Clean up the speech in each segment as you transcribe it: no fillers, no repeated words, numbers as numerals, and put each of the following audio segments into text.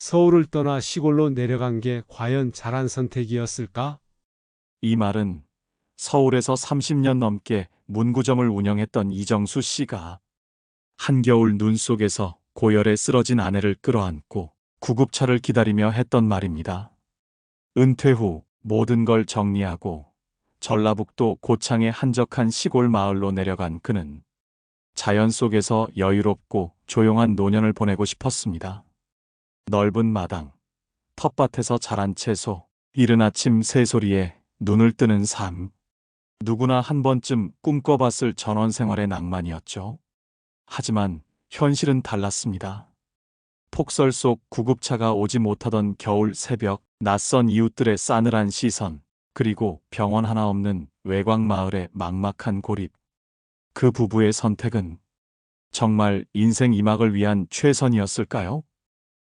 서울을 떠나 시골로 내려간 게 과연 잘한 선택이었을까? 이 말은 서울에서 30년 넘게 문구점을 운영했던 이정수 씨가 한겨울 눈 속에서 고열에 쓰러진 아내를 끌어안고 구급차를 기다리며 했던 말입니다. 은퇴 후 모든 걸 정리하고 전라북도 고창의 한적한 시골 마을로 내려간 그는 자연 속에서 여유롭고 조용한 노년을 보내고 싶었습니다. 넓은 마당, 텃밭에서 자란 채소, 이른 아침 새소리에 눈을 뜨는 삶. 누구나 한 번쯤 꿈꿔봤을 전원 생활의 낭만이었죠. 하지만 현실은 달랐습니다. 폭설 속 구급차가 오지 못하던 겨울 새벽, 낯선 이웃들의 싸늘한 시선, 그리고 병원 하나 없는 외곽 마을의 막막한 고립. 그 부부의 선택은 정말 인생 이막을 위한 최선이었을까요?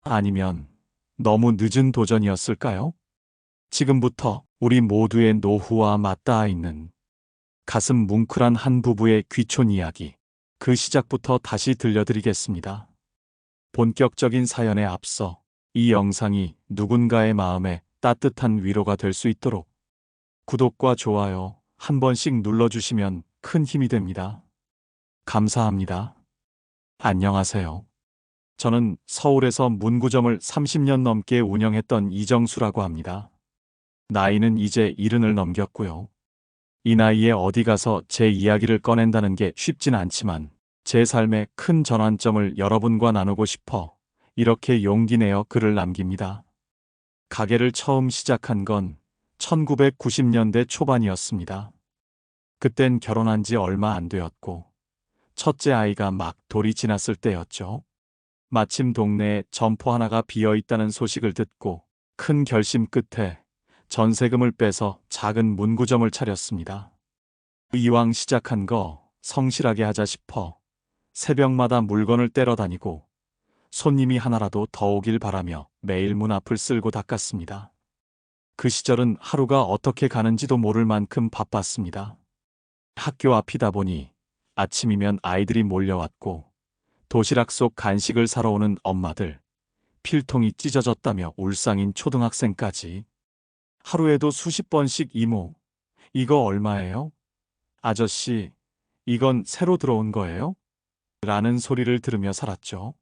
아니면 너무 늦은 도전이었을까요? 지금부터 우리 모두의 노후와 맞닿아 있는 가슴 뭉클한 한 부부의 귀촌 이야기, 그 시작부터 다시 들려드리겠습니다. 본격적인 사연에 앞서 이 영상이 누군가의 마음에 따뜻한 위로가 될 수 있도록 구독과 좋아요 한 번씩 눌러주시면 큰 힘이 됩니다. 감사합니다. 안녕하세요. 저는 서울에서 문구점을 30년 넘게 운영했던 이정수라고 합니다. 나이는 이제 70을 넘겼고요. 이 나이에 어디 가서 제 이야기를 꺼낸다는 게 쉽진 않지만 제 삶의 큰 전환점을 여러분과 나누고 싶어 이렇게 용기 내어 글을 남깁니다. 가게를 처음 시작한 건 1990년대 초반이었습니다. 그땐 결혼한 지 얼마 안 되었고 첫째 아이가 막 돌이 지났을 때였죠. 마침 동네에 점포 하나가 비어 있다는 소식을 듣고 큰 결심 끝에 전세금을 빼서 작은 문구점을 차렸습니다. 이왕 시작한 거 성실하게 하자 싶어 새벽마다 물건을 떼러 다니고 손님이 하나라도 더 오길 바라며 매일 문 앞을 쓸고 닦았습니다. 그 시절은 하루가 어떻게 가는지도 모를 만큼 바빴습니다. 학교 앞이다 보니 아침이면 아이들이 몰려왔고 도시락 속 간식을 사러 오는 엄마들, 필통이 찢어졌다며 울상인 초등학생까지. 하루에도 수십 번씩 이모, 이거 얼마예요? 아저씨, 이건 새로 들어온 거예요? 라는 소리를 들으며 살았죠.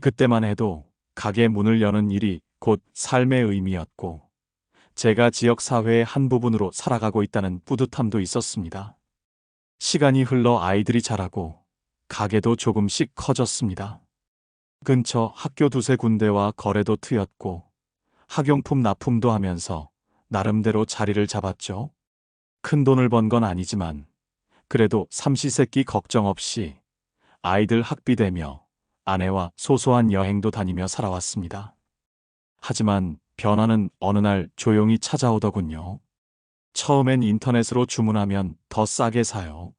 그때만 해도 가게 문을 여는 일이 곧 삶의 의미였고 제가 지역사회의 한 부분으로 살아가고 있다는 뿌듯함도 있었습니다. 시간이 흘러 아이들이 자라고 가게도 조금씩 커졌습니다. 근처 학교 두세 군데와 거래도 트였고 학용품 납품도 하면서 나름대로 자리를 잡았죠. 큰 돈을 번 건 아니지만 그래도 삼시세끼 걱정 없이 아이들 학비 대며 아내와 소소한 여행도 다니며 살아왔습니다. 하지만 변화는 어느 날 조용히 찾아오더군요. 처음엔 인터넷으로 주문하면 더 싸게 사요.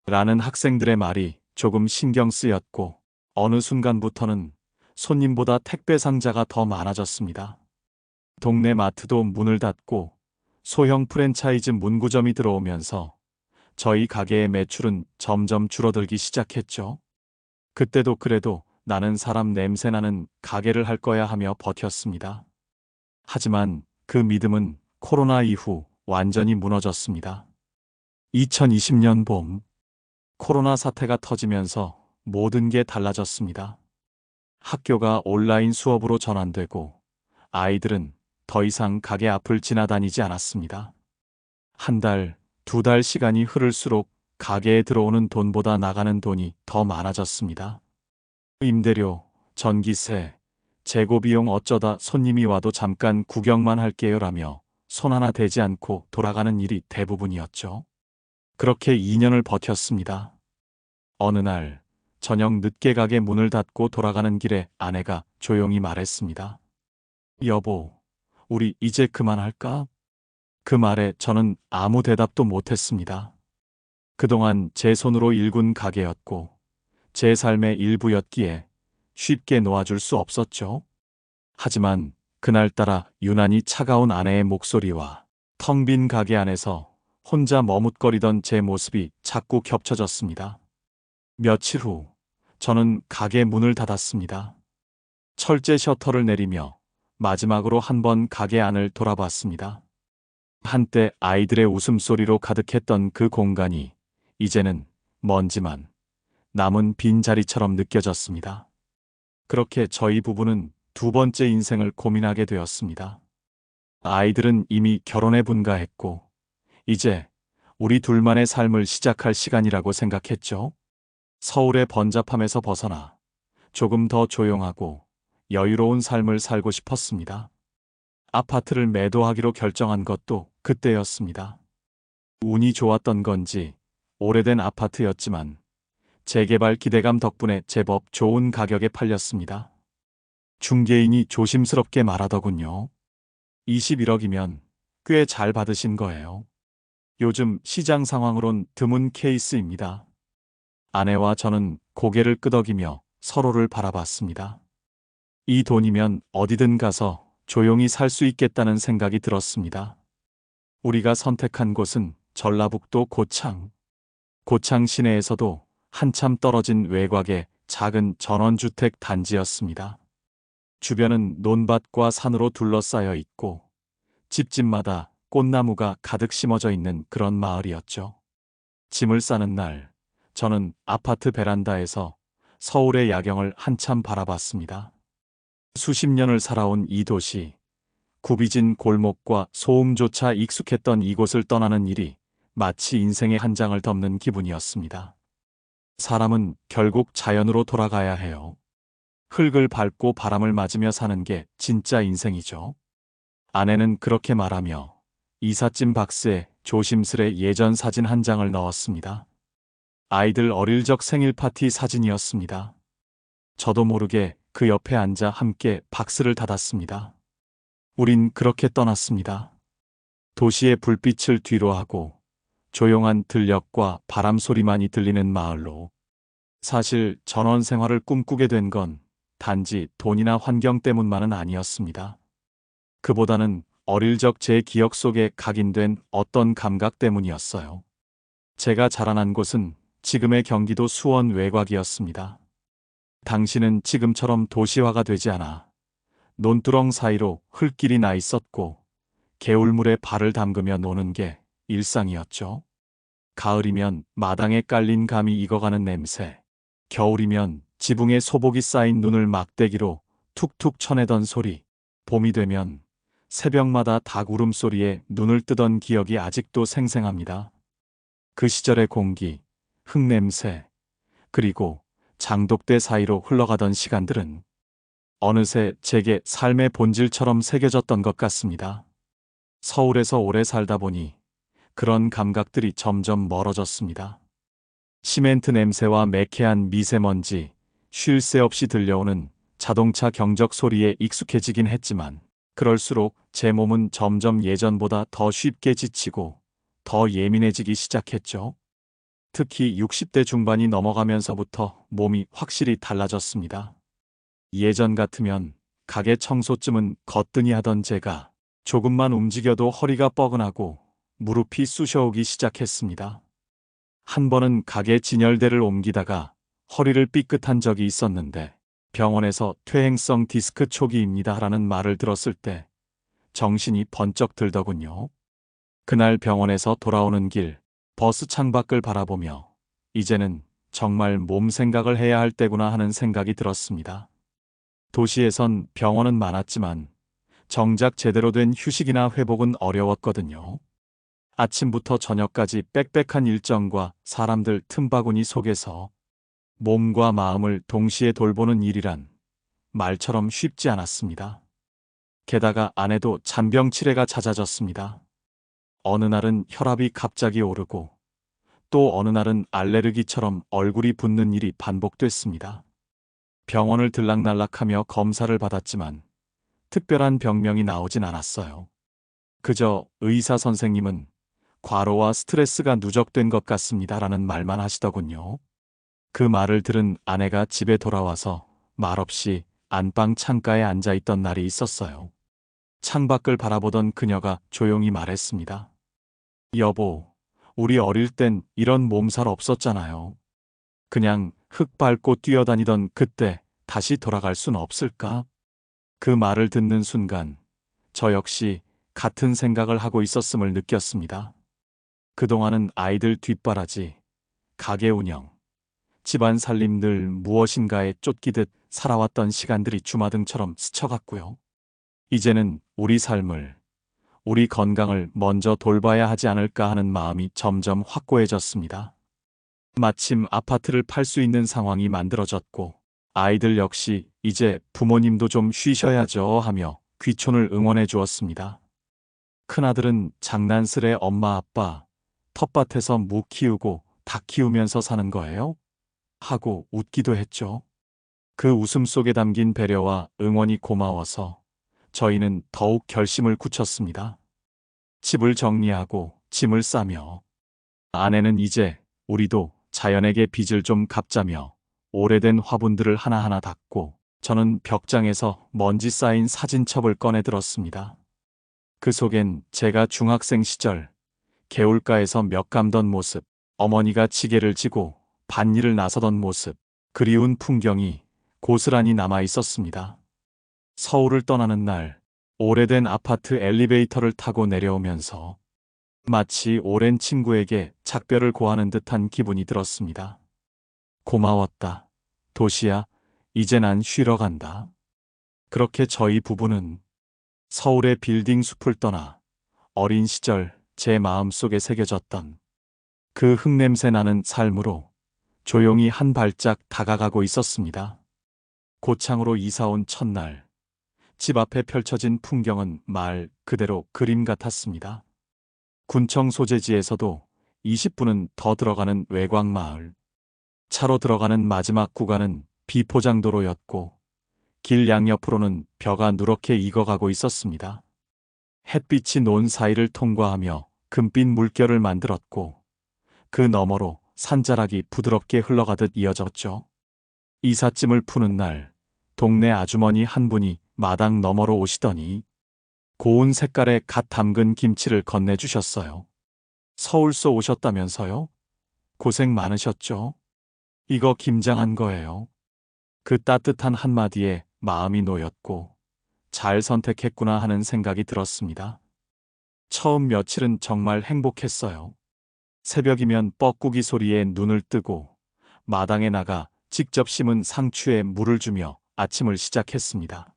라는 학생들의 말이 조금 신경 쓰였고 어느 순간부터는 손님보다 택배 상자가 더 많아졌습니다. 동네 마트도 문을 닫고 소형 프랜차이즈 문구점이 들어오면서 저희 가게의 매출은 점점 줄어들기 시작했죠. 그때도 그래도 나는 사람 냄새나는 가게를 할 거야 하며 버텼습니다. 하지만 그 믿음은 코로나 이후 완전히 무너졌습니다. 2020년 봄, 코로나 사태가 터지면서 모든 게 달라졌습니다. 학교가 온라인 수업으로 전환되고 아이들은 더 이상 가게 앞을 지나다니지 않았습니다. 한 달, 두 달 시간이 흐를수록 가게에 들어오는 돈보다 나가는 돈이 더 많아졌습니다. 임대료, 전기세, 재고비용 어쩌다 손님이 와도 잠깐 구경만 할게요라며 손 하나 대지 않고 돌아가는 일이 대부분이었죠. 그렇게 2년을 버텼습니다. 어느 날 저녁 늦게 가게 문을 닫고 돌아가는 길에 아내가 조용히 말했습니다. 여보, 우리 이제 그만할까? 그 말에 저는 아무 대답도 못했습니다. 그동안 제 손으로 일군 가게였고 제 삶의 일부였기에 쉽게 놓아줄 수 없었죠. 하지만 그날따라 유난히 차가운 아내의 목소리와 텅 빈 가게 안에서 혼자 머뭇거리던 제 모습이 자꾸 겹쳐졌습니다. 며칠 후 저는 가게 문을 닫았습니다. 철제 셔터를 내리며 마지막으로 한 번 가게 안을 돌아봤습니다. 한때 아이들의 웃음소리로 가득했던 그 공간이 이제는 먼지만 남은 빈자리처럼 느껴졌습니다. 그렇게 저희 부부는 두 번째 인생을 고민하게 되었습니다. 아이들은 이미 결혼에 분가했고 이제 우리 둘만의 삶을 시작할 시간이라고 생각했죠. 서울의 번잡함에서 벗어나 조금 더 조용하고 여유로운 삶을 살고 싶었습니다. 아파트를 매도하기로 결정한 것도 그때였습니다. 운이 좋았던 건지 오래된 아파트였지만 재개발 기대감 덕분에 제법 좋은 가격에 팔렸습니다. 중개인이 조심스럽게 말하더군요. 21억이면 꽤 잘 받으신 거예요. 요즘 시장 상황으론 드문 케이스입니다. 아내와 저는 고개를 끄덕이며 서로를 바라봤습니다. 이 돈이면 어디든 가서 조용히 살 수 있겠다는 생각이 들었습니다. 우리가 선택한 곳은 전라북도 고창. 고창 시내에서도 한참 떨어진 외곽의 작은 전원주택 단지였습니다. 주변은 논밭과 산으로 둘러싸여 있고 집집마다 꽃나무가 가득 심어져 있는 그런 마을이었죠. 짐을 싸는 날, 저는 아파트 베란다에서 서울의 야경을 한참 바라봤습니다. 수십 년을 살아온 이 도시, 굽이진 골목과 소음조차 익숙했던 이곳을 떠나는 일이 마치 인생의 한 장을 덮는 기분이었습니다. 사람은 결국 자연으로 돌아가야 해요. 흙을 밟고 바람을 맞으며 사는 게 진짜 인생이죠. 아내는 그렇게 말하며 이삿짐 박스에 조심스레 예전 사진 한 장을 넣었습니다. 아이들 어릴 적 생일 파티 사진이었습니다. 저도 모르게 그 옆에 앉아 함께 박스를 닫았습니다. 우린 그렇게 떠났습니다. 도시의 불빛을 뒤로하고 조용한 들녘과 바람 소리만이 들리는 마을로. 사실 전원 생활을 꿈꾸게 된 건 단지 돈이나 환경 때문만은 아니었습니다. 그보다는 어릴 적 제 기억 속에 각인된 어떤 감각 때문이었어요. 제가 자라난 곳은 지금의 경기도 수원 외곽이었습니다. 당시는 지금처럼 도시화가 되지 않아 논두렁 사이로 흙길이 나 있었고 개울물에 발을 담그며 노는 게 일상이었죠. 가을이면 마당에 깔린 감이 익어가는 냄새, 겨울이면 지붕에 소복이 쌓인 눈을 막대기로 툭툭 쳐내던 소리, 봄이 되면 새벽마다 닭 울음소리에 눈을 뜨던 기억이 아직도 생생합니다. 그 시절의 공기, 흙냄새, 그리고 장독대 사이로 흘러가던 시간들은 어느새 제게 삶의 본질처럼 새겨졌던 것 같습니다. 서울에서 오래 살다 보니 그런 감각들이 점점 멀어졌습니다. 시멘트 냄새와 매캐한 미세먼지, 쉴 새 없이 들려오는 자동차 경적 소리에 익숙해지긴 했지만 그럴수록 제 몸은 점점 예전보다 더 쉽게 지치고 더 예민해지기 시작했죠. 특히 60대 중반이 넘어가면서부터 몸이 확실히 달라졌습니다. 예전 같으면 가게 청소쯤은 거뜬히 하던 제가 조금만 움직여도 허리가 뻐근하고 무릎이 쑤셔오기 시작했습니다. 한 번은 가게 진열대를 옮기다가 허리를 삐끗한 적이 있었는데 병원에서 퇴행성 디스크 초기입니다라는 말을 들었을 때 정신이 번쩍 들더군요. 그날 병원에서 돌아오는 길 버스 창밖을 바라보며 이제는 정말 몸 생각을 해야 할 때구나 하는 생각이 들었습니다. 도시에선 병원은 많았지만 정작 제대로 된 휴식이나 회복은 어려웠거든요. 아침부터 저녁까지 빽빽한 일정과 사람들 틈바구니 속에서 몸과 마음을 동시에 돌보는 일이란 말처럼 쉽지 않았습니다. 게다가 아내도 잔병 치레가 잦아졌습니다. 어느 날은 혈압이 갑자기 오르고 또 어느 날은 알레르기처럼 얼굴이 붓는 일이 반복됐습니다. 병원을 들락날락하며 검사를 받았지만 특별한 병명이 나오진 않았어요. 그저 의사 선생님은 과로와 스트레스가 누적된 것 같습니다라는 말만 하시더군요. 그 말을 들은 아내가 집에 돌아와서 말없이 안방 창가에 앉아 있던 날이 있었어요. 창밖을 바라보던 그녀가 조용히 말했습니다. 여보, 우리 어릴 땐 이런 몸살 없었잖아요. 그냥 흙 밟고 뛰어다니던 그때 다시 돌아갈 순 없을까? 그 말을 듣는 순간 저 역시 같은 생각을 하고 있었음을 느꼈습니다. 그동안은 아이들 뒷바라지, 가게 운영, 집안 살림 늘 무엇인가에 쫓기듯 살아왔던 시간들이 주마등처럼 스쳐갔고요. 이제는 우리 삶을, 우리 건강을 먼저 돌봐야 하지 않을까 하는 마음이 점점 확고해졌습니다. 마침 아파트를 팔 수 있는 상황이 만들어졌고 아이들 역시 이제 부모님도 좀 쉬셔야죠 하며 귀촌을 응원해 주었습니다. 큰아들은 장난스레 엄마 아빠 텃밭에서 무 키우고 닭 키우면서 사는 거예요? 하고 웃기도 했죠. 그 웃음 속에 담긴 배려와 응원이 고마워서 저희는 더욱 결심을 굳혔습니다. 집을 정리하고 짐을 싸며 아내는 이제 우리도 자연에게 빚을 좀 갚자며 오래된 화분들을 하나하나 닦고 저는 벽장에서 먼지 쌓인 사진첩을 꺼내 들었습니다. 그 속엔 제가 중학생 시절 개울가에서 멱 감던 모습, 어머니가 지게를 지고 밭일을 나서던 모습, 그리운 풍경이 고스란히 남아 있었습니다. 서울을 떠나는 날, 오래된 아파트 엘리베이터를 타고 내려오면서 마치 오랜 친구에게 작별을 고하는 듯한 기분이 들었습니다. 고마웠다. 도시야, 이제 난 쉬러 간다. 그렇게 저희 부부는 서울의 빌딩 숲을 떠나 어린 시절 제 마음속에 새겨졌던 그 흙냄새 나는 삶으로 조용히 한 발짝 다가가고 있었습니다. 고창으로 이사온 첫날, 집 앞에 펼쳐진 풍경은 말 그대로 그림 같았습니다. 군청 소재지에서도 20분은 더 들어가는 외곽 마을. 차로 들어가는 마지막 구간은 비포장도로였고 길 양옆으로는 벼가 누렇게 익어가고 있었습니다. 햇빛이 논 사이를 통과하며 금빛 물결을 만들었고 그 너머로 산자락이 부드럽게 흘러가듯 이어졌죠. 이삿짐을 푸는 날 동네 아주머니 한 분이 마당 너머로 오시더니 고운 색깔의 갓 담근 김치를 건네주셨어요. 서울서 오셨다면서요? 고생 많으셨죠? 이거 김장한 거예요. 그 따뜻한 한마디에 마음이 놓였고 잘 선택했구나 하는 생각이 들었습니다. 처음 며칠은 정말 행복했어요. 새벽이면 뻐꾸기 소리에 눈을 뜨고 마당에 나가 직접 심은 상추에 물을 주며 아침을 시작했습니다.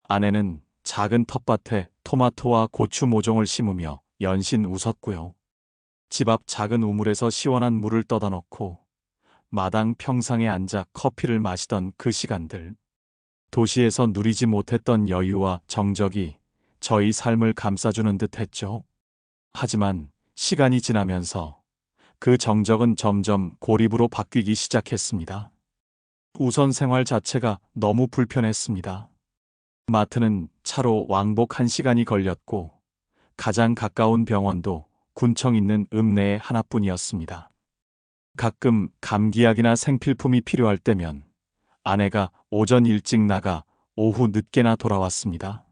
아내는 작은 텃밭에 토마토와 고추 모종을 심으며 연신 웃었고요. 집 앞 작은 우물에서 시원한 물을 떠다 놓고 마당 평상에 앉아 커피를 마시던 그 시간들. 도시에서 누리지 못했던 여유와 정적이 저희 삶을 감싸주는 듯 했죠. 하지만 시간이 지나면서 그 정적은 점점 고립으로 바뀌기 시작했습니다. 우선 생활 자체가 너무 불편했습니다. 마트는 차로 왕복 1시간이 걸렸고 가장 가까운 병원도 군청 있는 읍내에 하나뿐이었습니다. 가끔 감기약이나 생필품이 필요할 때면 아내가 오전 일찍 나가 오후 늦게나 돌아왔습니다.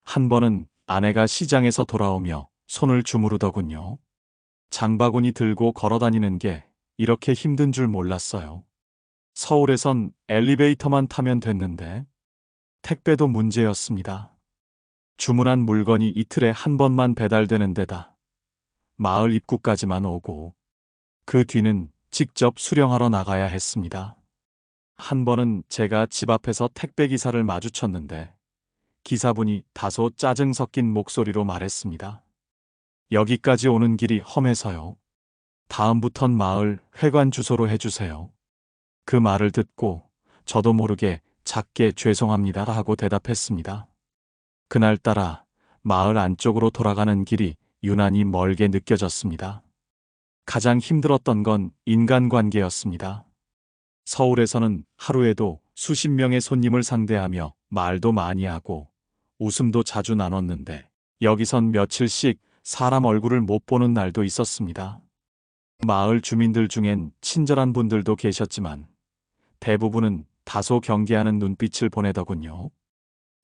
한 번은 아내가 시장에서 돌아오며 손을 주무르더군요. 장바구니 들고 걸어다니는 게 이렇게 힘든 줄 몰랐어요. 서울에선 엘리베이터만 타면 됐는데 택배도 문제였습니다. 주문한 물건이 이틀에 한 번만 배달되는 데다 마을 입구까지만 오고 그 뒤는 직접 수령하러 나가야 했습니다. 한 번은 제가 집 앞에서 택배기사를 마주쳤는데 기사분이 다소 짜증 섞인 목소리로 말했습니다. 여기까지 오는 길이 험해서요. 다음부턴 마을 회관 주소로 해주세요. 그 말을 듣고 저도 모르게 작게 죄송합니다 하고 대답했습니다. 그날따라 마을 안쪽으로 돌아가는 길이 유난히 멀게 느껴졌습니다. 가장 힘들었던 건 인간관계였습니다. 서울에서는 하루에도 수십 명의 손님을 상대하며 말도 많이 하고 웃음도 자주 나눴는데 여기선 며칠씩 사람 얼굴을 못 보는 날도 있었습니다. 마을 주민들 중엔 친절한 분들도 계셨지만 대부분은 다소 경계하는 눈빛을 보내더군요.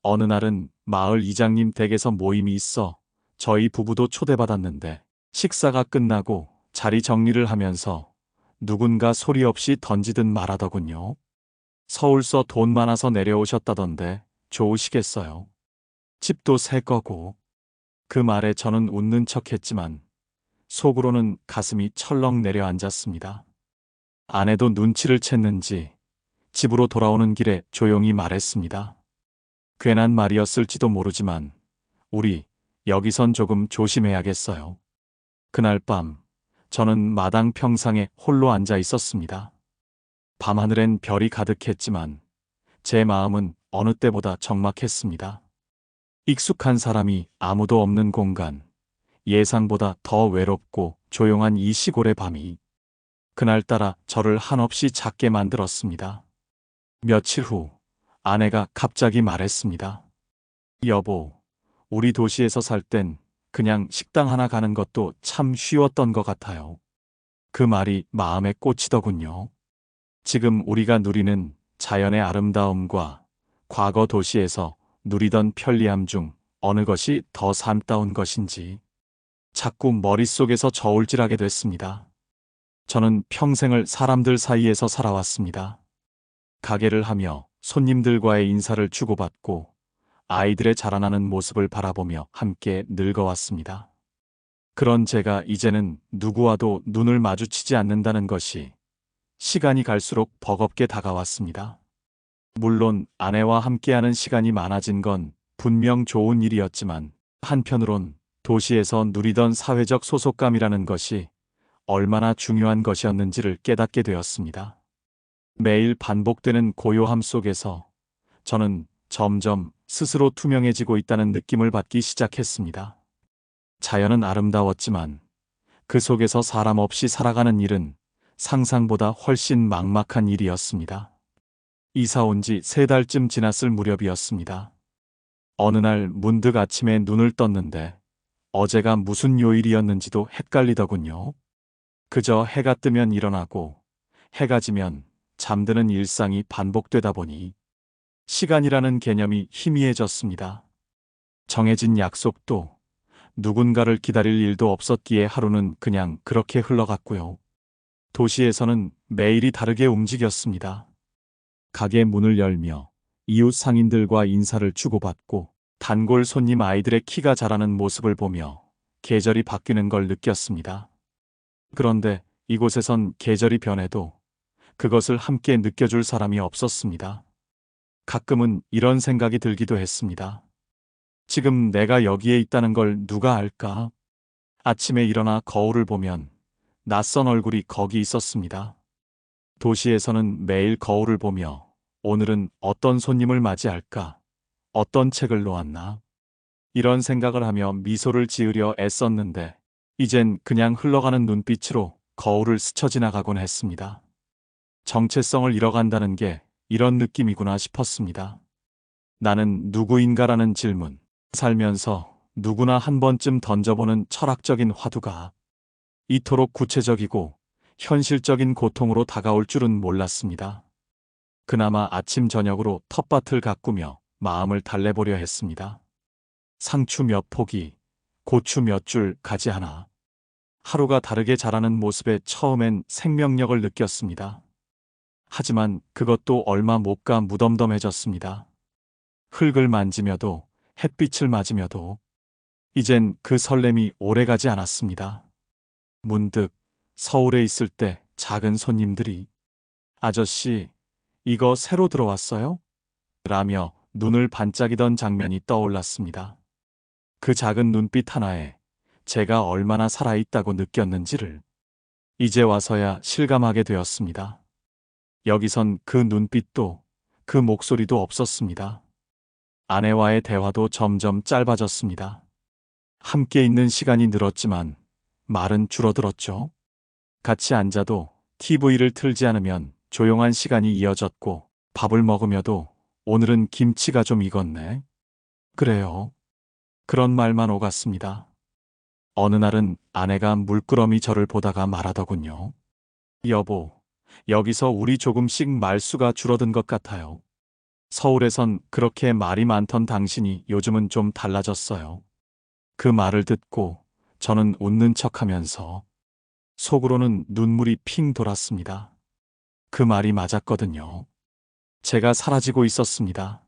어느 날은 마을 이장님 댁에서 모임이 있어 저희 부부도 초대받았는데 식사가 끝나고 자리 정리를 하면서 누군가 소리 없이 던지듯 말하더군요. 서울서 돈 많아서 내려오셨다던데 좋으시겠어요. 집도 새 거고. 그 말에 저는 웃는 척 했지만 속으로는 가슴이 철렁 내려앉았습니다. 아내도 눈치를 챘는지 집으로 돌아오는 길에 조용히 말했습니다. 괜한 말이었을지도 모르지만 우리 여기선 조금 조심해야겠어요. 그날 밤 저는 마당 평상에 홀로 앉아 있었습니다. 밤하늘엔 별이 가득했지만 제 마음은 어느 때보다 적막했습니다. 익숙한 사람이 아무도 없는 공간, 예상보다 더 외롭고 조용한 이 시골의 밤이 그날따라 저를 한없이 작게 만들었습니다. 며칠 후 아내가 갑자기 말했습니다. 여보, 우리 도시에서 살 땐 그냥 식당 하나 가는 것도 참 쉬웠던 것 같아요. 그 말이 마음에 꽂히더군요. 지금 우리가 누리는 자연의 아름다움과 과거 도시에서 누리던 편리함 중 어느 것이 더 삶다운 것인지 자꾸 머릿속에서 저울질하게 됐습니다. 저는 평생을 사람들 사이에서 살아왔습니다. 가게를 하며 손님들과의 인사를 주고받고 아이들의 자라나는 모습을 바라보며 함께 늙어왔습니다. 그런 제가 이제는 누구와도 눈을 마주치지 않는다는 것이 시간이 갈수록 버겁게 다가왔습니다. 물론 아내와 함께하는 시간이 많아진 건 분명 좋은 일이었지만 한편으론 도시에서 누리던 사회적 소속감이라는 것이 얼마나 중요한 것이었는지를 깨닫게 되었습니다. 매일 반복되는 고요함 속에서 저는 점점 스스로 투명해지고 있다는 느낌을 받기 시작했습니다. 자연은 아름다웠지만 그 속에서 사람 없이 살아가는 일은 상상보다 훨씬 막막한 일이었습니다. 이사 온 지 3달쯤 지났을 무렵이었습니다. 어느 날 문득 아침에 눈을 떴는데 어제가 무슨 요일이었는지도 헷갈리더군요. 그저 해가 뜨면 일어나고 해가 지면 잠드는 일상이 반복되다 보니 시간이라는 개념이 희미해졌습니다. 정해진 약속도 누군가를 기다릴 일도 없었기에 하루는 그냥 그렇게 흘러갔고요. 도시에서는 매일이 다르게 움직였습니다. 가게 문을 열며 이웃 상인들과 인사를 주고받고 단골 손님 아이들의 키가 자라는 모습을 보며 계절이 바뀌는 걸 느꼈습니다. 그런데 이곳에선 계절이 변해도 그것을 함께 느껴줄 사람이 없었습니다. 가끔은 이런 생각이 들기도 했습니다. 지금 내가 여기에 있다는 걸 누가 알까? 아침에 일어나 거울을 보면 낯선 얼굴이 거기 있었습니다. 도시에서는 매일 거울을 보며 오늘은 어떤 손님을 맞이할까? 어떤 책을 놓았나? 이런 생각을 하며 미소를 지으려 애썼는데 이젠 그냥 흘러가는 눈빛으로 거울을 스쳐 지나가곤 했습니다. 정체성을 잃어간다는 게 이런 느낌이구나 싶었습니다. 나는 누구인가라는 질문, 살면서 누구나 한 번쯤 던져보는 철학적인 화두가 이토록 구체적이고 현실적인 고통으로 다가올 줄은 몰랐습니다. 그나마 아침 저녁으로 텃밭을 가꾸며 마음을 달래보려 했습니다. 상추 몇 포기, 고추 몇 줄, 가지 하나. 하루가 다르게 자라는 모습에 처음엔 생명력을 느꼈습니다. 하지만 그것도 얼마 못 가 무덤덤해졌습니다. 흙을 만지며도 햇빛을 맞으며도 이젠 그 설렘이 오래가지 않았습니다. 문득 서울에 있을 때 작은 손님들이 아저씨, 이거 새로 들어왔어요? 라며 눈을 반짝이던 장면이 떠올랐습니다. 그 작은 눈빛 하나에 제가 얼마나 살아있다고 느꼈는지를 이제 와서야 실감하게 되었습니다. 여기선 그 눈빛도 그 목소리도 없었습니다. 아내와의 대화도 점점 짧아졌습니다. 함께 있는 시간이 늘었지만 말은 줄어들었죠. 같이 앉아도 TV를 틀지 않으면 조용한 시간이 이어졌고 밥을 먹으며도 오늘은 김치가 좀 익었네. 그래요. 그런 말만 오갔습니다. 어느 날은 아내가 물끄러미 저를 보다가 말하더군요. 여보, 여기서 우리 조금씩 말수가 줄어든 것 같아요. 서울에선 그렇게 말이 많던 당신이 요즘은 좀 달라졌어요. 그 말을 듣고 저는 웃는 척하면서 속으로는 눈물이 핑 돌았습니다. 그 말이 맞았거든요. 제가 사라지고 있었습니다.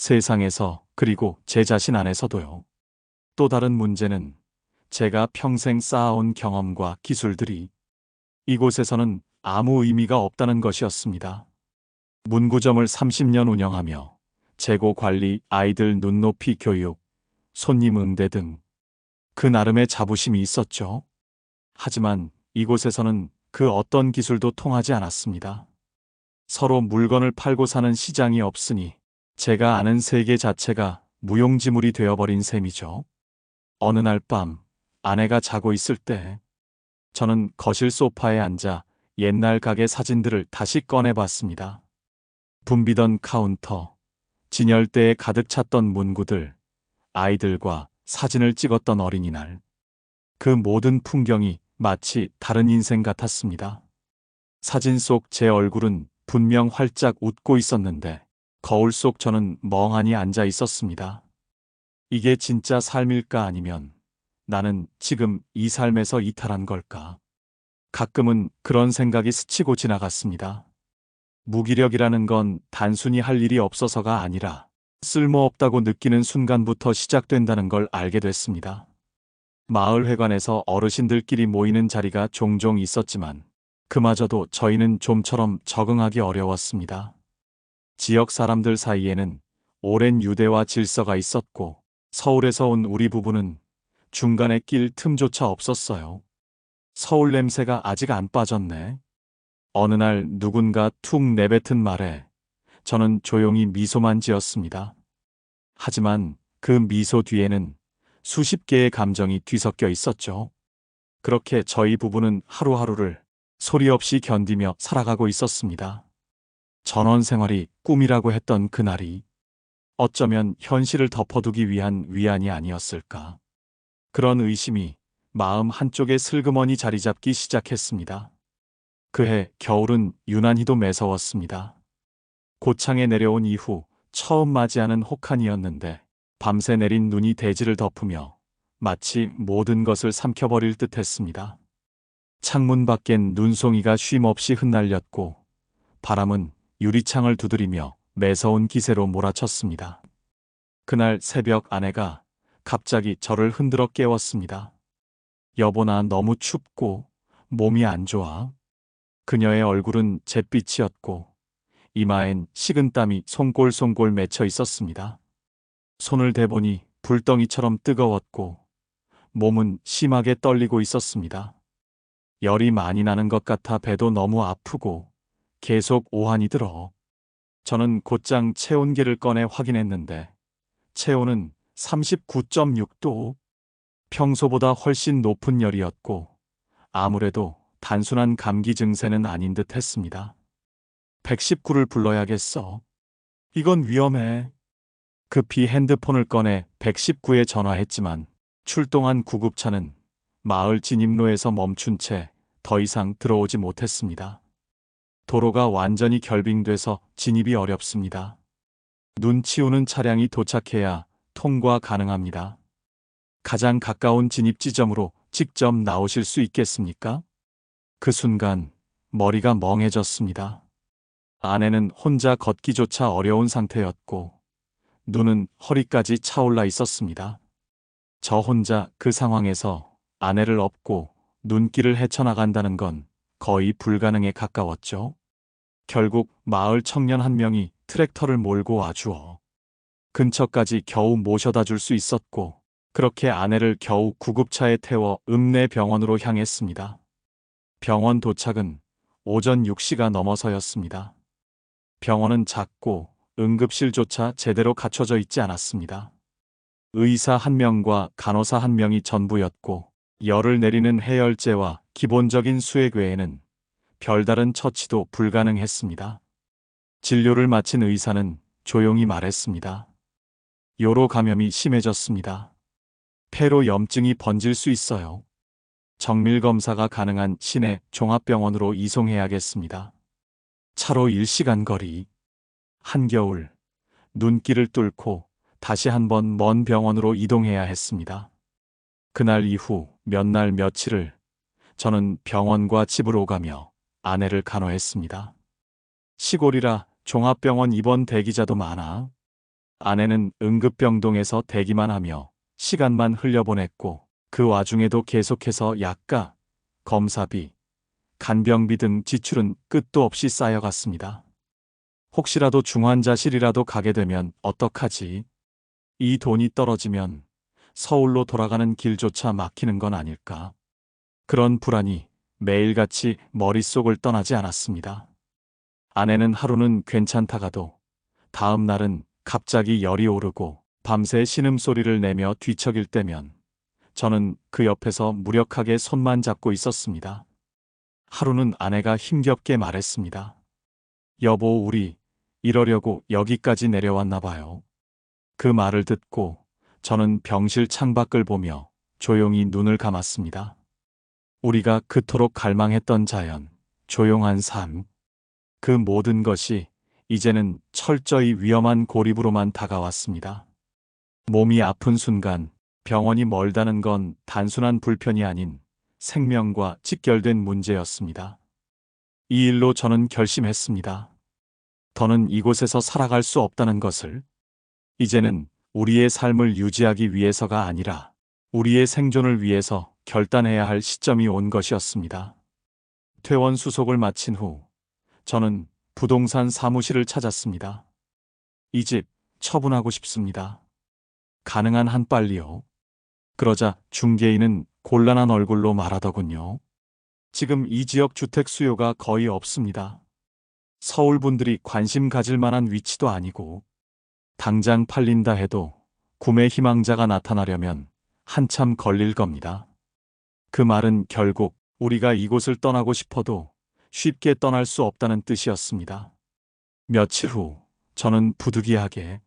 세상에서 그리고 제 자신 안에서도요. 또 다른 문제는 제가 평생 쌓아온 경험과 기술들이 이곳에서는 아무 의미가 없다는 것이었습니다. 문구점을 30년 운영하며 재고 관리, 아이들 눈높이 교육, 손님 응대 등 그 나름의 자부심이 있었죠. 하지만 이곳에서는 그 어떤 기술도 통하지 않았습니다. 서로 물건을 팔고 사는 시장이 없으니 제가 아는 세계 자체가 무용지물이 되어버린 셈이죠. 어느 날 밤 아내가 자고 있을 때 저는 거실 소파에 앉아 옛날 가게 사진들을 다시 꺼내봤습니다. 붐비던 카운터, 진열대에 가득 찼던 문구들, 아이들과 사진을 찍었던 어린이날. 그 모든 풍경이 마치 다른 인생 같았습니다. 사진 속 제 얼굴은 분명 활짝 웃고 있었는데 거울 속 저는 멍하니 앉아 있었습니다. 이게 진짜 삶일까 아니면 나는 지금 이 삶에서 이탈한 걸까? 가끔은 그런 생각이 스치고 지나갔습니다. 무기력이라는 건 단순히 할 일이 없어서가 아니라 쓸모없다고 느끼는 순간부터 시작된다는 걸 알게 됐습니다. 마을 회관에서 어르신들끼리 모이는 자리가 종종 있었지만 그마저도 저희는 좀처럼 적응하기 어려웠습니다. 지역 사람들 사이에는 오랜 유대와 질서가 있었고 서울에서 온 우리 부부는 중간에 낄 틈조차 없었어요. 서울 냄새가 아직 안 빠졌네. 어느 날 누군가 툭 내뱉은 말에 저는 조용히 미소만 지었습니다. 하지만 그 미소 뒤에는 수십 개의 감정이 뒤섞여 있었죠. 그렇게 저희 부부는 하루하루를 소리 없이 견디며 살아가고 있었습니다. 전원 생활이 꿈이라고 했던 그날이 어쩌면 현실을 덮어두기 위한 위안이 아니었을까. 그런 의심이 마음 한쪽에 슬그머니 자리 잡기 시작했습니다. 그해 겨울은 유난히도 매서웠습니다. 고창에 내려온 이후 처음 맞이하는 혹한이었는데 밤새 내린 눈이 대지를 덮으며 마치 모든 것을 삼켜버릴 듯했습니다. 창문 밖엔 눈송이가 쉼없이 흩날렸고 바람은 유리창을 두드리며 매서운 기세로 몰아쳤습니다. 그날 새벽 아내가 갑자기 저를 흔들어 깨웠습니다. 여보, 나 너무 춥고 몸이 안 좋아. 그녀의 얼굴은 잿빛이었고 이마엔 식은땀이 송골송골 맺혀 있었습니다. 손을 대보니 불덩이처럼 뜨거웠고 몸은 심하게 떨리고 있었습니다. 열이 많이 나는 것 같아 배도 너무 아프고 계속 오한이 들어. 저는 곧장 체온계를 꺼내 확인했는데 체온은 39.6도. 평소보다 훨씬 높은 열이었고 아무래도 단순한 감기 증세는 아닌 듯 했습니다. 119를 불러야겠어. 이건 위험해. 급히 핸드폰을 꺼내 119에 전화했지만 출동한 구급차는 마을 진입로에서 멈춘 채 더 이상 들어오지 못했습니다. 도로가 완전히 결빙돼서 진입이 어렵습니다. 눈 치우는 차량이 도착해야 통과 가능합니다. 가장 가까운 진입 지점으로 직접 나오실 수 있겠습니까? 그 순간 머리가 멍해졌습니다. 아내는 혼자 걷기조차 어려운 상태였고 눈은 허리까지 차올라 있었습니다. 저 혼자 그 상황에서 아내를 업고 눈길을 헤쳐나간다는 건 거의 불가능에 가까웠죠. 결국 마을 청년 한 명이 트랙터를 몰고 와주어 근처까지 겨우 모셔다 줄 수 있었고 그렇게 아내를 겨우 구급차에 태워 읍내 병원으로 향했습니다. 병원 도착은 오전 6시가 넘어서였습니다. 병원은 작고 응급실조차 제대로 갖춰져 있지 않았습니다. 의사 한 명과 간호사 한 명이 전부였고 열을 내리는 해열제와 기본적인 수액 외에는 별다른 처치도 불가능했습니다. 진료를 마친 의사는 조용히 말했습니다. 요로 감염이 심해졌습니다. 폐로 염증이 번질 수 있어요. 정밀 검사가 가능한 시내 종합병원으로 이송해야겠습니다. 차로 1시간 거리. 한겨울, 눈길을 뚫고 다시 한번 먼 병원으로 이동해야 했습니다. 그날 이후 몇 날 며칠을 저는 병원과 집을 오가며 아내를 간호했습니다. 시골이라 종합병원 입원 대기자도 많아 아내는 응급병동에서 대기만 하며 시간만 흘려보냈고 그 와중에도 계속해서 약가, 검사비, 간병비 등 지출은 끝도 없이 쌓여갔습니다. 혹시라도 중환자실이라도 가게 되면 어떡하지? 이 돈이 떨어지면 서울로 돌아가는 길조차 막히는 건 아닐까? 그런 불안이 매일같이 머릿속을 떠나지 않았습니다. 아내는 하루는 괜찮다가도 다음 날은 갑자기 열이 오르고 밤새 신음소리를 내며 뒤척일 때면 저는 그 옆에서 무력하게 손만 잡고 있었습니다. 하루는 아내가 힘겹게 말했습니다. 여보, 우리 이러려고 여기까지 내려왔나 봐요. 그 말을 듣고 저는 병실 창밖을 보며 조용히 눈을 감았습니다. 우리가 그토록 갈망했던 자연, 조용한 삶, 그 모든 것이 이제는 철저히 위험한 고립으로만 다가왔습니다. 몸이 아픈 순간 병원이 멀다는 건 단순한 불편이 아닌 생명과 직결된 문제였습니다. 이 일로 저는 결심했습니다. 더는 이곳에서 살아갈 수 없다는 것을. 이제는 우리의 삶을 유지하기 위해서가 아니라 우리의 생존을 위해서 결단해야 할 시점이 온 것이었습니다. 퇴원 수속을 마친 후 저는 부동산 사무실을 찾았습니다. 이 집 처분하고 싶습니다. 가능한 한 빨리요. 그러자 중개인은 곤란한 얼굴로 말하더군요. 지금 이 지역 주택 수요가 거의 없습니다. 서울 분들이 관심 가질 만한 위치도 아니고 당장 팔린다 해도 구매 희망자가 나타나려면 한참 걸릴 겁니다. 그 말은 결국 우리가 이곳을 떠나고 싶어도 쉽게 떠날 수 없다는 뜻이었습니다. 며칠 후 저는 부득이하게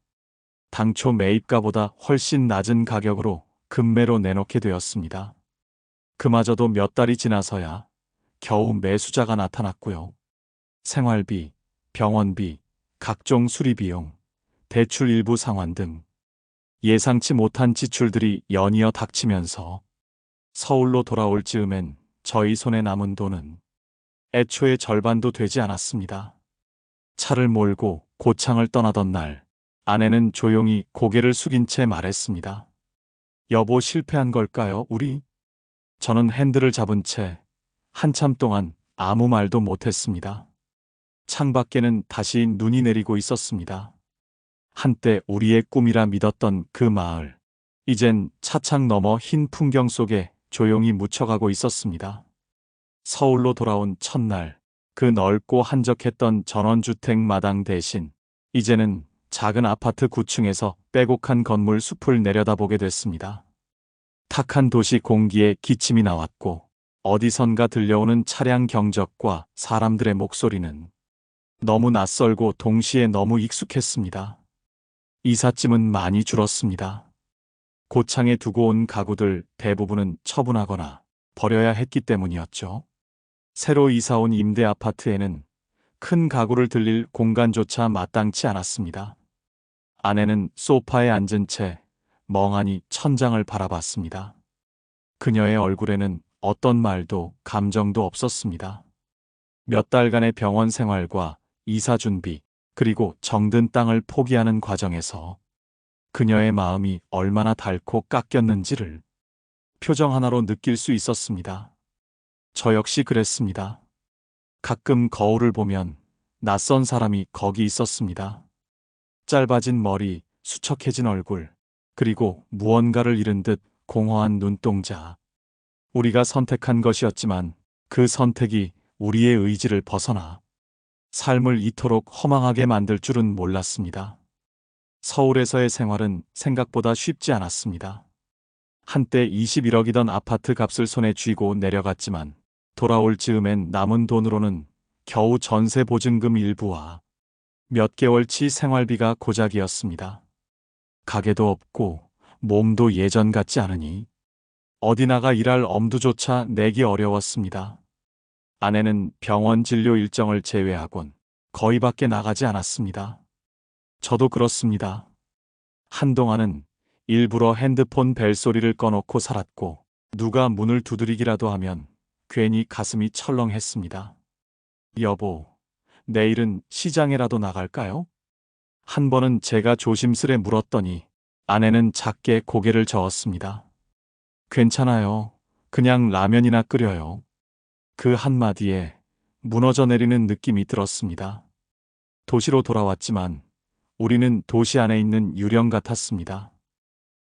당초 매입가보다 훨씬 낮은 가격으로 급매로 내놓게 되었습니다. 그마저도 몇 달이 지나서야 겨우 매수자가 나타났고요. 생활비, 병원비, 각종 수리비용, 대출 일부 상환 등 예상치 못한 지출들이 연이어 닥치면서 서울로 돌아올 즈음엔 저희 손에 남은 돈은 애초에 절반도 되지 않았습니다. 차를 몰고 고창을 떠나던 날, 아내는 조용히 고개를 숙인 채 말했습니다. 여보, 실패한 걸까요, 우리? 저는 핸들을 잡은 채 한참 동안 아무 말도 못했습니다. 창밖에는 다시 눈이 내리고 있었습니다. 한때 우리의 꿈이라 믿었던 그 마을, 이젠 차창 너머 흰 풍경 속에 조용히 묻혀가고 있었습니다. 서울로 돌아온 첫날, 그 넓고 한적했던 전원주택 마당 대신 이제는 작은 아파트 9층에서 빼곡한 건물 숲을 내려다보게 됐습니다. 탁한 도시 공기에 기침이 나왔고 어디선가 들려오는 차량 경적과 사람들의 목소리는 너무 낯설고 동시에 너무 익숙했습니다. 이삿짐은 많이 줄었습니다. 고창에 두고 온 가구들 대부분은 처분하거나 버려야 했기 때문이었죠. 새로 이사 온 임대 아파트에는 큰 가구를 들릴 공간조차 마땅치 않았습니다. 아내는 소파에 앉은 채 멍하니 천장을 바라봤습니다. 그녀의 얼굴에는 어떤 말도 감정도 없었습니다. 몇 달간의 병원 생활과 이사 준비, 그리고 정든 땅을 포기하는 과정에서 그녀의 마음이 얼마나 닳고 깎였는지를 표정 하나로 느낄 수 있었습니다. 저 역시 그랬습니다. 가끔 거울을 보면 낯선 사람이 거기 있었습니다. 짧아진 머리, 수척해진 얼굴, 그리고 무언가를 잃은 듯 공허한 눈동자. 우리가 선택한 것이었지만 그 선택이 우리의 의지를 벗어나 삶을 이토록 허망하게 만들 줄은 몰랐습니다. 서울에서의 생활은 생각보다 쉽지 않았습니다. 한때 21억이던 아파트 값을 손에 쥐고 내려갔지만 돌아올 즈음엔 남은 돈으로는 겨우 전세 보증금 일부와 몇 개월치 생활비가 고작이었습니다. 가게도 없고 몸도 예전 같지 않으니 어디 나가 일할 엄두조차 내기 어려웠습니다. 아내는 병원 진료 일정을 제외하곤 거의 밖에 나가지 않았습니다. 저도 그렇습니다. 한동안은 일부러 핸드폰 벨소리를 꺼놓고 살았고 누가 문을 두드리기라도 하면 괜히 가슴이 철렁했습니다. 여보, 내일은 시장에라도 나갈까요? 한 번은 제가 조심스레 물었더니 아내는 작게 고개를 저었습니다. 괜찮아요. 그냥 라면이나 끓여요. 그 한마디에 무너져 내리는 느낌이 들었습니다. 도시로 돌아왔지만 우리는 도시 안에 있는 유령 같았습니다.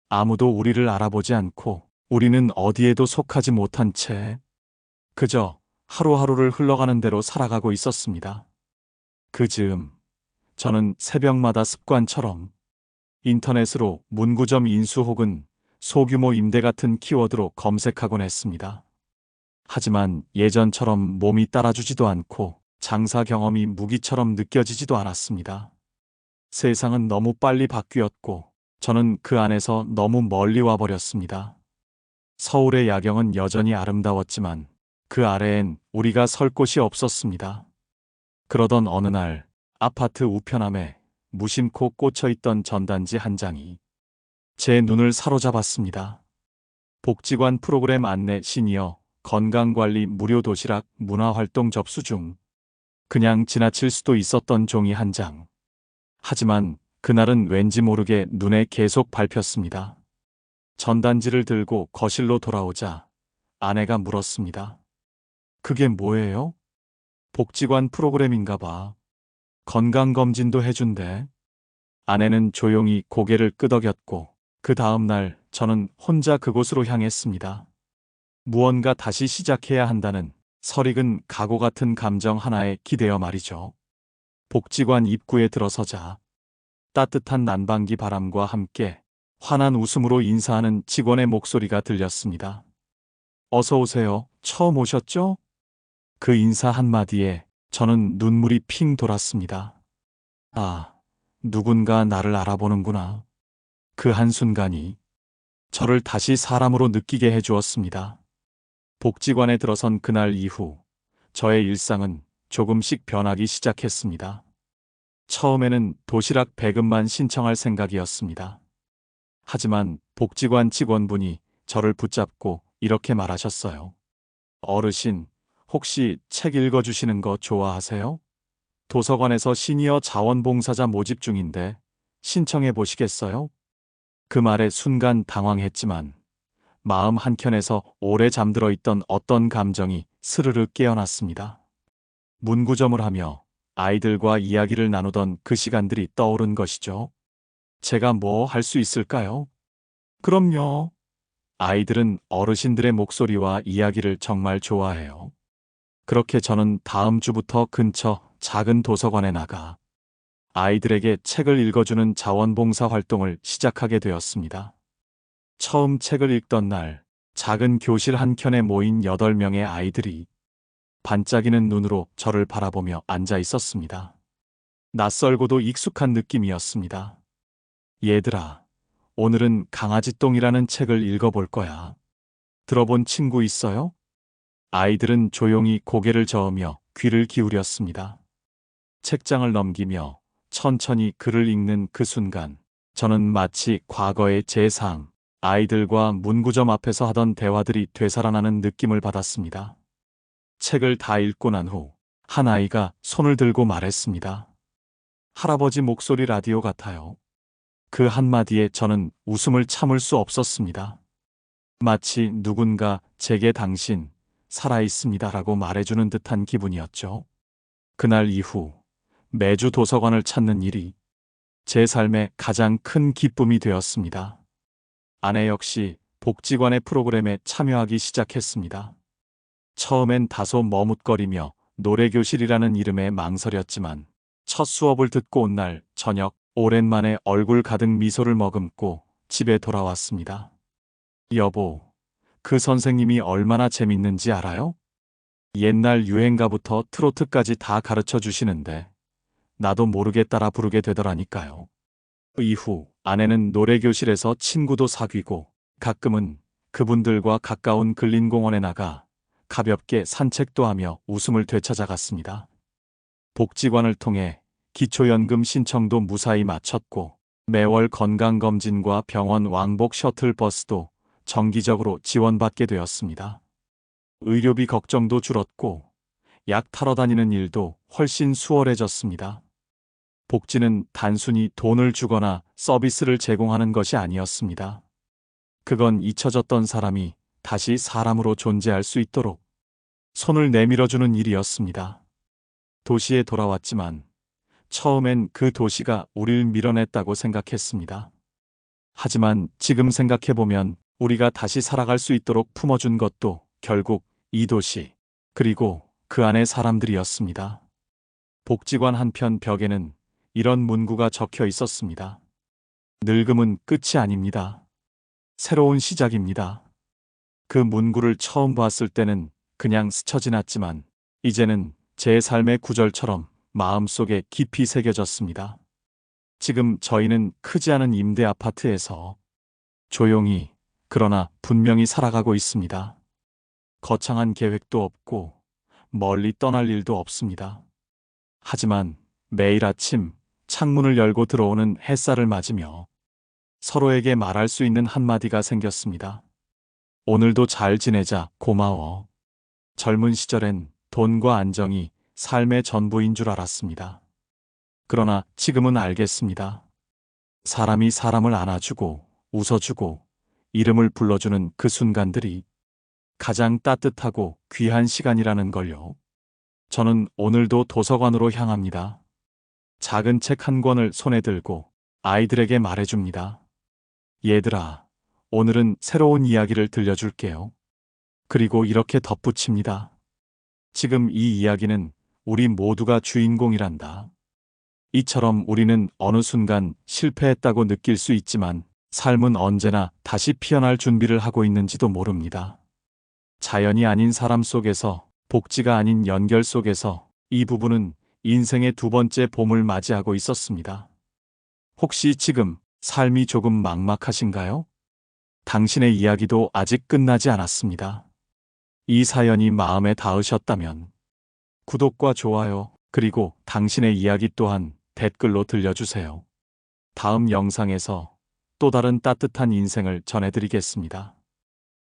아무도 우리를 알아보지 않고 우리는 어디에도 속하지 못한 채 그저 하루하루를 흘러가는 대로 살아가고 있었습니다. 그 즈음 저는 새벽마다 습관처럼 인터넷으로 문구점 인수 혹은 소규모 임대 같은 키워드로 검색하곤 했습니다. 하지만 예전처럼 몸이 따라주지도 않고 장사 경험이 무기처럼 느껴지지도 않았습니다. 세상은 너무 빨리 바뀌었고 저는 그 안에서 너무 멀리 와버렸습니다. 서울의 야경은 여전히 아름다웠지만 그 아래엔 우리가 설 곳이 없었습니다. 그러던 어느 날 아파트 우편함에 무심코 꽂혀있던 전단지 한 장이 제 눈을 사로잡았습니다. 복지관 프로그램 안내 시니어 건강관리 무료 도시락 문화활동 접수 중. 그냥 지나칠 수도 있었던 종이 한 장. 하지만 그날은 왠지 모르게 눈에 계속 밟혔습니다. 전단지를 들고 거실로 돌아오자 아내가 물었습니다. 그게 뭐예요? 복지관 프로그램인가 봐. 건강검진도 해준대. 아내는 조용히 고개를 끄덕였고 그 다음 날 저는 혼자 그곳으로 향했습니다. 무언가 다시 시작해야 한다는 설익은 각오 같은 감정 하나에 기대어 말이죠. 복지관 입구에 들어서자 따뜻한 난방기 바람과 함께 환한 웃음으로 인사하는 직원의 목소리가 들렸습니다. 어서 오세요. 처음 오셨죠? 그 인사 한마디에 저는 눈물이 핑 돌았습니다. 아, 누군가 나를 알아보는구나. 그 한순간이 저를 다시 사람으로 느끼게 해주었습니다. 복지관에 들어선 그날 이후 저의 일상은 조금씩 변하기 시작했습니다. 처음에는 도시락 배급만 신청할 생각이었습니다. 하지만 복지관 직원분이 저를 붙잡고 이렇게 말하셨어요. 어르신, 혹시 책 읽어주시는 거 좋아하세요? 도서관에서 시니어 자원봉사자 모집 중인데 신청해 보시겠어요? 그 말에 순간 당황했지만 마음 한켠에서 오래 잠들어 있던 어떤 감정이 스르르 깨어났습니다. 문구점을 하며 아이들과 이야기를 나누던 그 시간들이 떠오른 것이죠. 제가 뭐 할 수 있을까요? 그럼요. 아이들은 어르신들의 목소리와 이야기를 정말 좋아해요. 그렇게 저는 다음 주부터 근처 작은 도서관에 나가 아이들에게 책을 읽어주는 자원봉사 활동을 시작하게 되었습니다. 처음 책을 읽던 날, 작은 교실 한켠에 모인 8명의 아이들이 반짝이는 눈으로 저를 바라보며 앉아 있었습니다. 낯설고도 익숙한 느낌이었습니다. 얘들아, 오늘은 강아지똥이라는 책을 읽어볼 거야. 들어본 친구 있어요? 아이들은 조용히 고개를 저으며 귀를 기울였습니다. 책장을 넘기며 천천히 글을 읽는 그 순간, 저는 마치 과거의 제3, 아이들과 문구점 앞에서 하던 대화들이 되살아나는 느낌을 받았습니다. 책을 다 읽고 난 후, 한 아이가 손을 들고 말했습니다. 할아버지 목소리 라디오 같아요. 그 한마디에 저는 웃음을 참을 수 없었습니다. 마치 누군가 제게 당신, 살아있습니다라고 말해주는 듯한 기분이었죠. 그날 이후 매주 도서관을 찾는 일이 제 삶의 가장 큰 기쁨이 되었습니다. 아내 역시 복지관의 프로그램에 참여하기 시작했습니다. 처음엔 다소 머뭇거리며 노래교실이라는 이름에 망설였지만 첫 수업을 듣고 온 날 저녁 오랜만에 얼굴 가득 미소를 머금고 집에 돌아왔습니다. 여보, 그 선생님이 얼마나 재밌는지 알아요? 옛날 유행가부터 트로트까지 다 가르쳐 주시는데 나도 모르게 따라 부르게 되더라니까요. 이후 아내는 노래교실에서 친구도 사귀고 가끔은 그분들과 가까운 근린공원에 나가 가볍게 산책도 하며 웃음을 되찾아갔습니다. 복지관을 통해 기초연금 신청도 무사히 마쳤고 매월 건강검진과 병원 왕복 셔틀버스도 정기적으로 지원받게 되었습니다. 의료비 걱정도 줄었고 약 타러 다니는 일도 훨씬 수월해졌습니다. 복지는 단순히 돈을 주거나 서비스를 제공하는 것이 아니었습니다. 그건 잊혀졌던 사람이 다시 사람으로 존재할 수 있도록 손을 내밀어주는 일이었습니다. 도시에 돌아왔지만 처음엔 그 도시가 우릴 밀어냈다고 생각했습니다. 하지만 지금 생각해보면 우리가 다시 살아갈 수 있도록 품어준 것도 결국 이 도시, 그리고 그 안의 사람들이었습니다. 복지관 한편 벽에는 이런 문구가 적혀 있었습니다. 늙음은 끝이 아닙니다. 새로운 시작입니다. 그 문구를 처음 봤을 때는 그냥 스쳐 지났지만 이제는 제 삶의 구절처럼 마음속에 깊이 새겨졌습니다. 지금 저희는 크지 않은 임대 아파트에서 조용히 그러나 분명히 살아가고 있습니다. 거창한 계획도 없고 멀리 떠날 일도 없습니다. 하지만 매일 아침 창문을 열고 들어오는 햇살을 맞으며 서로에게 말할 수 있는 한마디가 생겼습니다. 오늘도 잘 지내자, 고마워. 젊은 시절엔 돈과 안정이 삶의 전부인 줄 알았습니다. 그러나 지금은 알겠습니다. 사람이 사람을 안아주고 웃어주고 이름을 불러주는 그 순간들이 가장 따뜻하고 귀한 시간이라는 걸요. 저는 오늘도 도서관으로 향합니다. 작은 책 한 권을 손에 들고 아이들에게 말해줍니다. 얘들아, 오늘은 새로운 이야기를 들려줄게요. 그리고 이렇게 덧붙입니다. 지금 이 이야기는 우리 모두가 주인공이란다. 이처럼 우리는 어느 순간 실패했다고 느낄 수 있지만 삶은 언제나 다시 피어날 준비를 하고 있는지도 모릅니다. 자연이 아닌 사람 속에서, 복지가 아닌 연결 속에서 이 부부는 인생의 두 번째 봄을 맞이하고 있었습니다. 혹시 지금 삶이 조금 막막하신가요? 당신의 이야기도 아직 끝나지 않았습니다. 이 사연이 마음에 닿으셨다면 구독과 좋아요, 그리고 당신의 이야기 또한 댓글로 들려주세요. 다음 영상에서 또 다른 따뜻한 인생을 전해드리겠습니다.